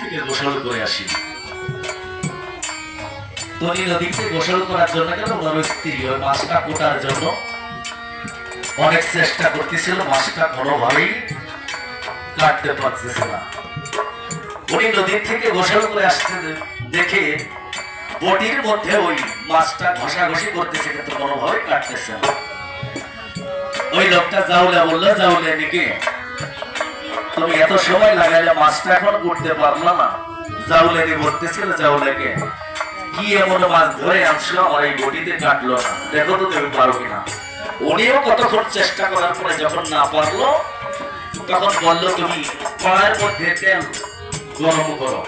থেকে গোসল করে আসি। তনি নদীতে গোসল করার জন্য গেল, ওনার স্ত্রী ওই মাছটা কোটার জন্য অনেক চেষ্টা করতেছিল, মাছটা কোনোভাবেই কাটতে পারতেছে না। উনি নদীর থেকে গোসল করে আসতে দেখে বটির মধ্যে ওই মাছটা ঘষাঘষি করতেছে, কিন্তু কোনোভাবে কাটতেছে না। ওই লোকটা জাউলা বললো, জাউলে নাকি তুমি এত সময় লাগাইলে মাছটা এখন উঠতে পারলো না। জাউলেনি বলতেছিল জাউলেকে, কি এমন মাছ ধরে আনছো আমার এই বটিতে কাটলো না, দেখো তো তুমি পারো কিনা। উনিও কতক্ষণ চেষ্টা করার পরে যখন না পারলো তখন বললো, তুমি কড়াইয়ের মধ্যে তেল গরম করো।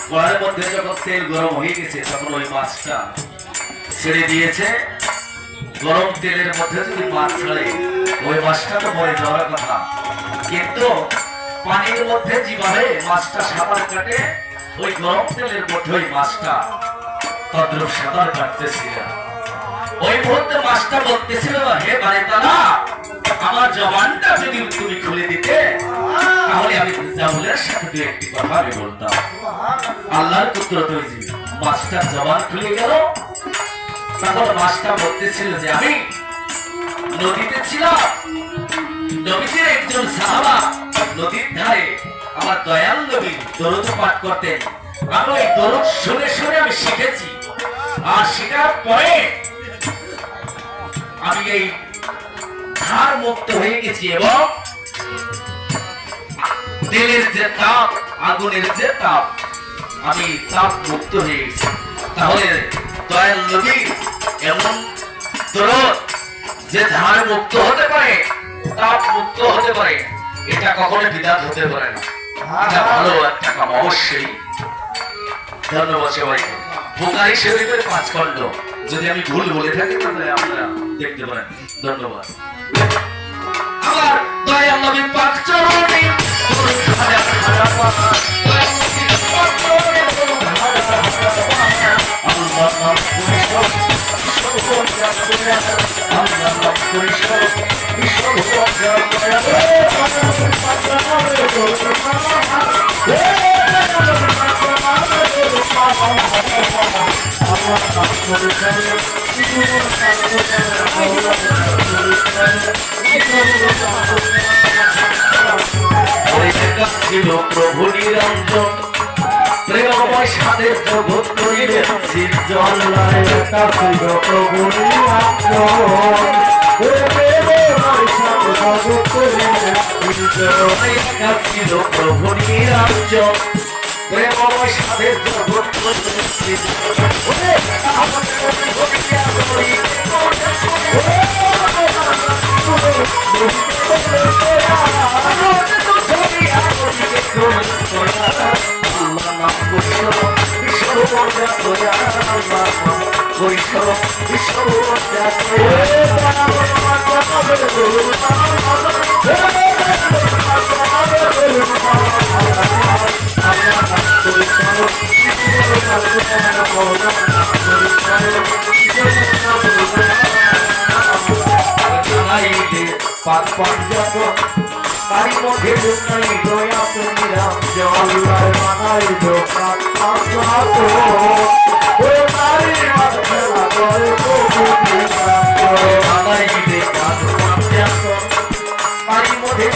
কড়াইয়ের মধ্যে যখন তেল গরম হয়ে গেছে তখন ওই মাছটা ছেড়ে দিয়েছে। গরম তেলের মধ্যে যদি মাছ ছাড়ে ওই মাছটা তো মরে যাওয়ার কথা, কিন্তু পানির মধ্যে যেভাবে মাছটা সাঁতার কাটে ওই গরম তেলের মধ্যে ওই মাছটা তদ্রুপ সাঁতার কাটতেছিল। ওই মুহূর্তে মাছটা বলতেছিল, হে বাড়িওয়ালা, আমার জবানটা যদি তুমি খুলে দিতে তাহলে আমি জাউলের সাথে দু একটি কথা আমি বলতাম। আল্লাহর পুত্র তৈরি মাছটার জবান খুলে গেল। তখন মাছটা বলতেছিল যে আমি নদীতে ছিলাম, নবীজির একজন সাহাবা নদীর ধারে আমার দয়াল নবী দরুদ পাঠ করতেন। আমি ওই দরুদ শুনে শুনে আমি শিখেছি, আর শেখার পরে আমি এই ধার মুক্ত হয়ে গেছি এবং তেলের যে তাপ, আগুনের যে তাপ, আমি তাপ মুক্ত হয়ে গেছি। তাহলে দয়াল নবী এমন দরুদ যে ধার মুক্ত হতে পারে, তাপ মুক্ত হতে পারে, এটা কখনো বিদাত হতে পারে না। এটা ভালো একটা কাম অবশ্যই। ধন্যবাদ সবাইকে। বুখারী শরীফের 5 খণ্ড, যদি আমি ভুল বলে থাকি তাহলে আপনারা দেখতে পারেন। ধন্যবাদ। আমার দয়াল নবী পাক চরণে ছিল প্রভু নিরঞ্জন, প্রেমময় সাদের জগৎ করিলেন সৃজন। প্রভু ছিল প্রভু নিরঞ্জন, প্রেমময় সাদের জগৎ করিলেন তারি মধ্যে দুটাই দয়া তুমি রাম জল্লার মানাই দোকান তারি মধ্যে